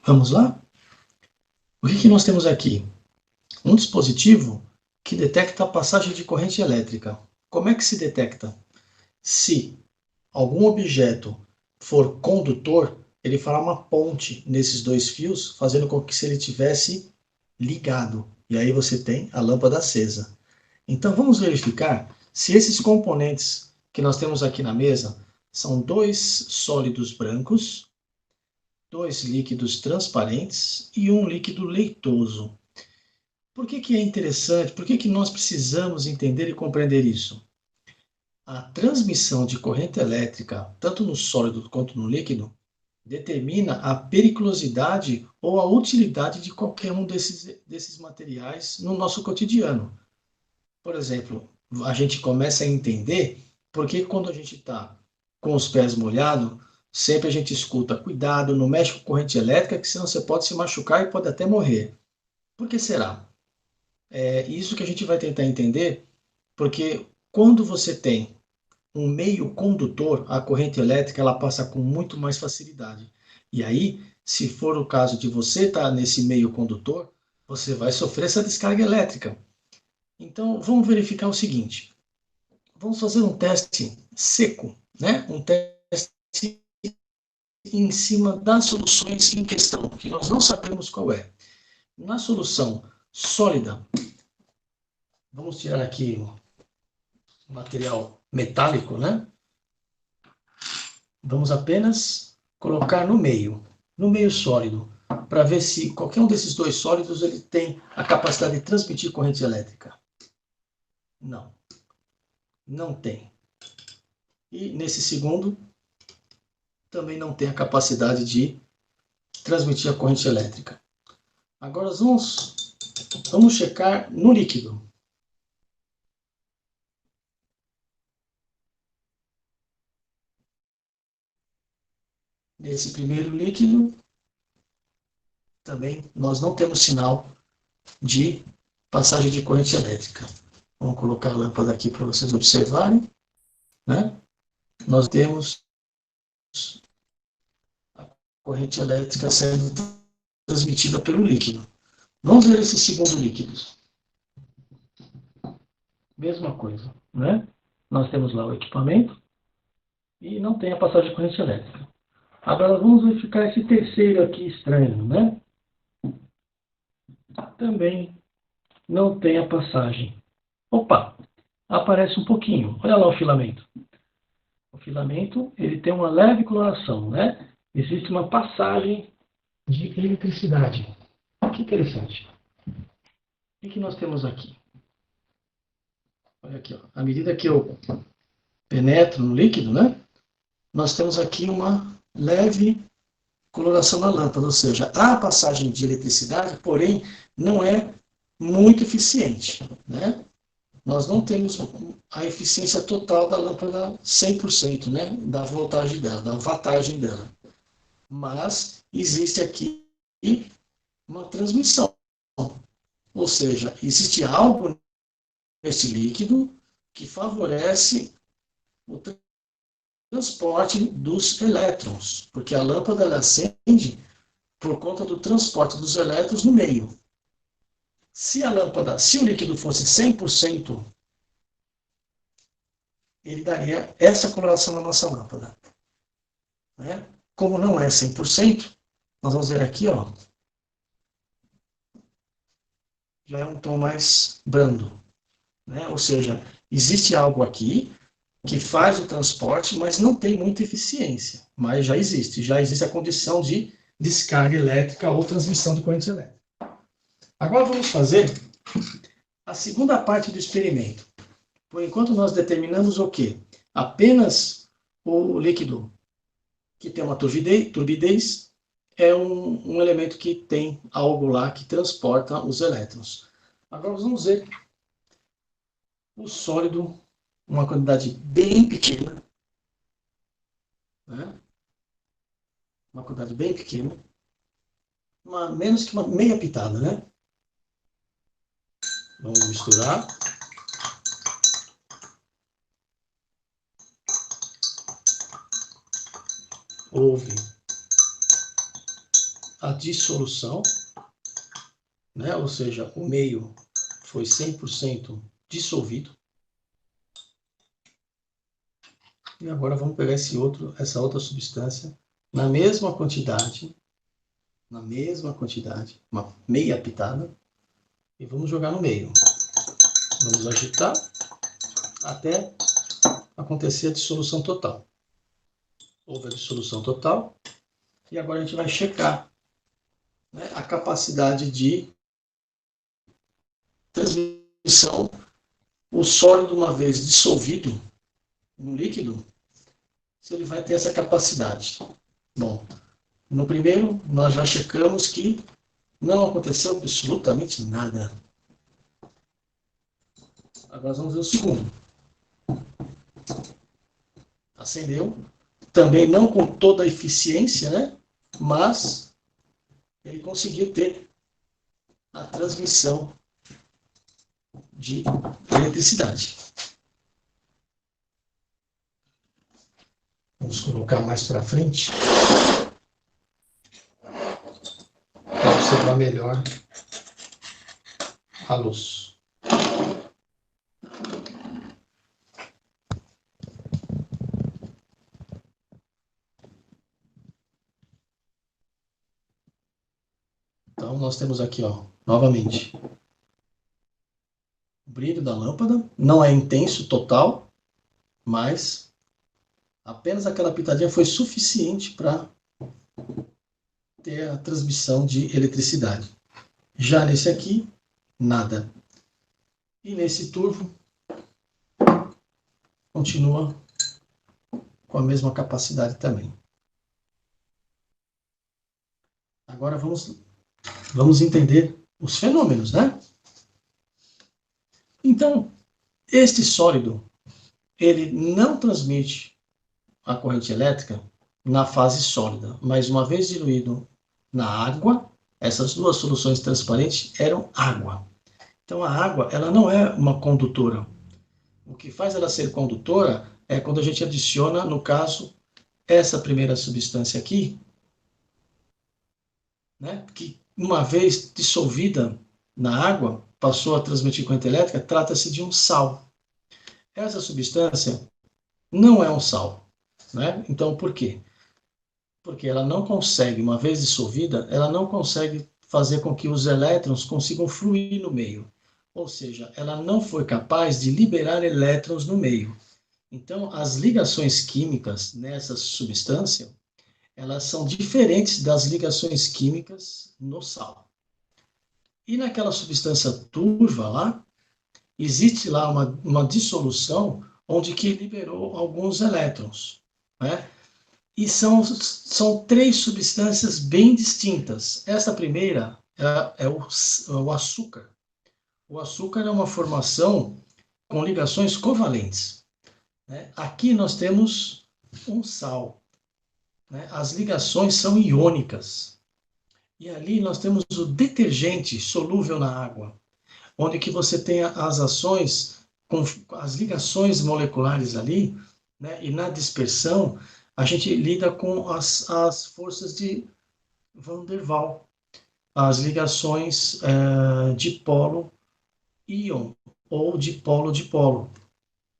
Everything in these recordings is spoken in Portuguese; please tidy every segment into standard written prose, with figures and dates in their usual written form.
Vamos lá? O que nós temos aqui? Um dispositivo que detecta a passagem de corrente elétrica. Como é que se detecta? Se algum objeto for condutor, ele fará uma ponte nesses dois fios, fazendo com que se ele tivesse ligado. E aí você tem a lâmpada acesa. Então vamos verificar se esses componentes que nós temos aqui na mesa são dois sólidos brancos, dois líquidos transparentes e um líquido leitoso. Por que é interessante? Por que nós precisamos entender e compreender isso? A transmissão de corrente elétrica, tanto no sólido quanto no líquido, determina a periculosidade ou a utilidade de qualquer um desses materiais no nosso cotidiano. Por exemplo, a gente começa a entender por que quando a gente está com os pés molhados, sempre a gente escuta, cuidado, não mexe com corrente elétrica, que senão você pode se machucar e pode até morrer. Por que será? É isso que a gente vai tentar entender, porque quando você tem um meio condutor, a corrente elétrica ela passa com muito mais facilidade. E aí, se for o caso de você estar nesse meio condutor, você vai sofrer essa descarga elétrica. Então, vamos verificar o seguinte. Vamos fazer um teste seco, né? Um teste em cima das soluções em questão, que nós não sabemos qual é. Na solução sólida, vamos tirar aqui o material metálico, né? Vamos apenas colocar no meio sólido, para ver se qualquer um desses dois sólidos ele tem a capacidade de transmitir corrente elétrica. Não, não tem. E nesse segundo, também não tem a capacidade de transmitir a corrente elétrica. Agora vamos checar no líquido. Nesse primeiro líquido, também nós não temos sinal de passagem de corrente elétrica. Vamos colocar a lâmpada aqui para vocês observarem, né? Nós temos a corrente elétrica sendo transmitida pelo líquido. Vamos ver esse segundo líquido. Mesma coisa, né? Nós temos lá o equipamento e não tem a passagem de corrente elétrica. Agora vamos verificar esse terceiro aqui estranho, né? Também não tem a passagem. Opa, aparece um pouquinho. Olha lá o filamento. O filamento ele tem uma leve coloração, né? Existe uma passagem de eletricidade. Que interessante. O que nós temos aqui? Olha aqui, ó. À medida que eu penetro no líquido, né? Nós temos aqui uma leve coloração na lâmpada, ou seja, há passagem de eletricidade, porém não é muito eficiente, né? Nós não temos a eficiência total da lâmpada 100%, né? Da voltagem dela, da wattagem dela. Mas existe aqui uma transmissão, ou seja, existe algo nesse líquido que favorece o transporte dos elétrons, porque a lâmpada ela acende por conta do transporte dos elétrons no meio. Se o líquido fosse 100%, ele daria essa coloração na nossa lâmpada, né? Como não é 100%, nós vamos ver aqui, ó, já é um tom mais brando, né? Ou seja, existe algo aqui que faz o transporte, mas não tem muita eficiência, mas já existe a condição de descarga elétrica ou transmissão de corrente elétrica. Agora vamos fazer a segunda parte do experimento. Por enquanto nós determinamos o quê? Apenas o líquido que tem uma turbidez é um elemento que tem algo lá que transporta os elétrons. Agora nós vamos ver o sólido, uma quantidade bem pequena, né? Uma quantidade bem pequena, menos que uma meia pitada, né? Vamos misturar. Houve a dissolução, né? Ou seja, o meio foi 100% dissolvido. E agora vamos pegar essa outra substância na mesma quantidade, uma meia pitada, e vamos jogar no meio. Vamos agitar até acontecer a dissolução total. Houve a dissolução total, e agora a gente vai checar, né, a capacidade de transmissão. O sólido, uma vez dissolvido no líquido, se ele vai ter essa capacidade. Bom, no primeiro, nós já checamos que não aconteceu absolutamente nada. Agora vamos ver o segundo. Acendeu. Também não com toda a eficiência, né? Mas ele conseguiu ter a transmissão de eletricidade. Vamos colocar mais para frente para observar melhor a luz. Então, nós temos aqui, ó, novamente, o brilho da lâmpada. Não é intenso total, mas apenas aquela pitadinha foi suficiente para ter a transmissão de eletricidade. Já nesse aqui, nada. E nesse turvo, continua com a mesma capacidade também. Agora vamos entender os fenômenos, né? Então, este sólido, ele não transmite a corrente elétrica na fase sólida, mas uma vez diluído na água, essas duas soluções transparentes eram água. Então, a água, ela não é uma condutora. O que faz ela ser condutora é quando a gente adiciona, no caso, essa primeira substância aqui, né, que uma vez dissolvida na água, passou a transmitir corrente elétrica, trata-se de um sal. Essa substância não é um sal, né? Então, por quê? Porque ela não consegue, uma vez dissolvida, ela não consegue fazer com que os elétrons consigam fluir no meio. Ou seja, ela não foi capaz de liberar elétrons no meio. Então, as ligações químicas nessa substância, elas são diferentes das ligações químicas no sal. E naquela substância turva lá, existe lá uma dissolução onde que liberou alguns elétrons, né? E são três substâncias bem distintas. Essa primeira é o açúcar. O açúcar é uma formação com ligações covalentes, né? Aqui nós temos um sal, né? As ligações são iônicas. E ali nós temos o detergente solúvel na água, onde que você tem as ações, com as ligações moleculares ali, né? E na dispersão, a gente lida com as forças de Van der Waals, as ligações de polo-íon ou de polo-dipolo.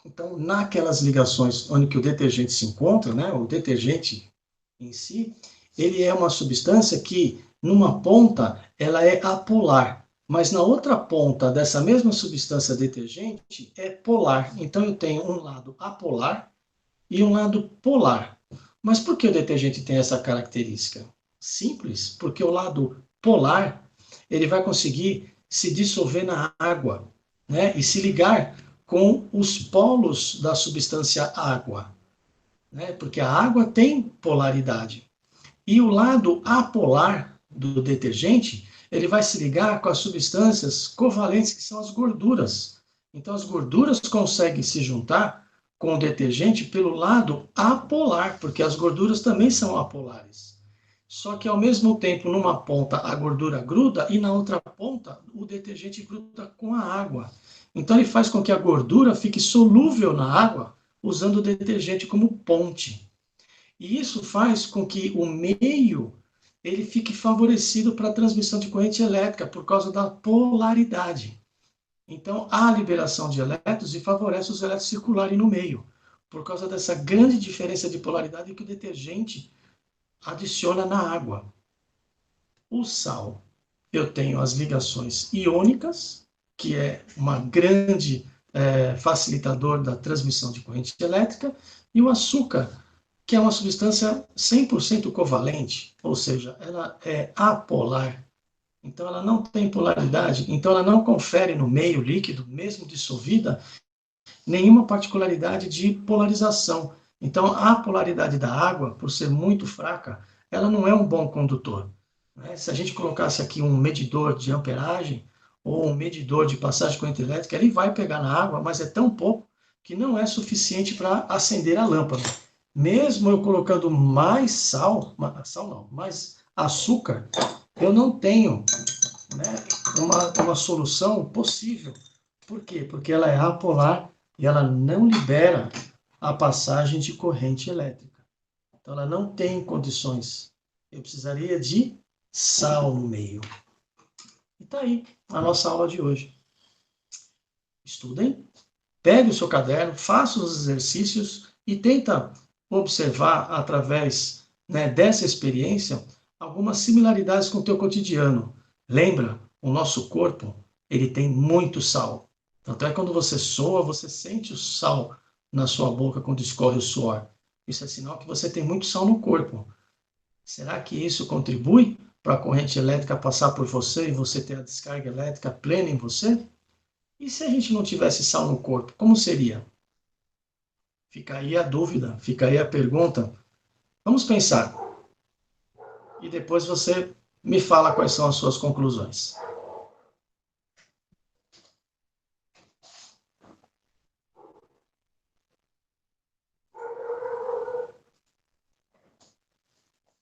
Então, naquelas ligações onde que o detergente se encontra, né, o detergente em si, ele é uma substância que, numa ponta, ela é apolar, mas na outra ponta dessa mesma substância detergente é polar. Então, eu tenho um lado apolar e um lado polar. Mas por que o detergente tem essa característica? Simples, porque o lado polar, ele vai conseguir se dissolver na água, né, e se ligar com os polos da substância água, né, porque a água tem polaridade. E o lado apolar do detergente, ele vai se ligar com as substâncias covalentes, que são as gorduras. Então, as gorduras conseguem se juntar com o detergente pelo lado apolar, porque as gorduras também são apolares. Só que, ao mesmo tempo, numa ponta a gordura gruda e na outra ponta o detergente gruda com a água. Então, ele faz com que a gordura fique solúvel na água, usando o detergente como ponte. E isso faz com que o meio ele fique favorecido para a transmissão de corrente elétrica por causa da polaridade. Então, há liberação de elétrons e favorece os elétrons circularem no meio, por causa dessa grande diferença de polaridade que o detergente adiciona na água. O sal, eu tenho as ligações iônicas, que é uma grande facilitador da transmissão de corrente elétrica, e o açúcar, que é uma substância 100% covalente, ou seja, ela é apolar. Então, ela não tem polaridade, então ela não confere no meio líquido, mesmo dissolvida, nenhuma particularidade de polarização. Então, a polaridade da água, por ser muito fraca, ela não é um bom condutor. Né? Se a gente colocasse aqui um medidor de amperagem ou um medidor de passagem de corrente elétrica, ele vai pegar na água, mas é tão pouco que não é suficiente para acender a lâmpada. Mesmo eu colocando mais mais açúcar, eu não tenho, né, uma solução possível. Por quê? Porque ela é apolar e ela não libera a passagem de corrente elétrica. Então, ela não tem condições. Eu precisaria de sal no meio. E tá aí a nossa aula de hoje. Estudem, pegue o seu caderno, faça os exercícios e tenta observar, através, né, dessa experiência, algumas similaridades com o teu cotidiano. Lembra, o nosso corpo, ele tem muito sal. Tanto é que quando você soa, você sente o sal na sua boca quando escorre o suor. Isso é sinal que você tem muito sal no corpo. Será que isso contribui para a corrente elétrica passar por você e você ter a descarga elétrica plena em você? E se a gente não tivesse sal no corpo, como seria? Fica aí a dúvida, fica aí a pergunta. Vamos pensar. E depois você me fala quais são as suas conclusões.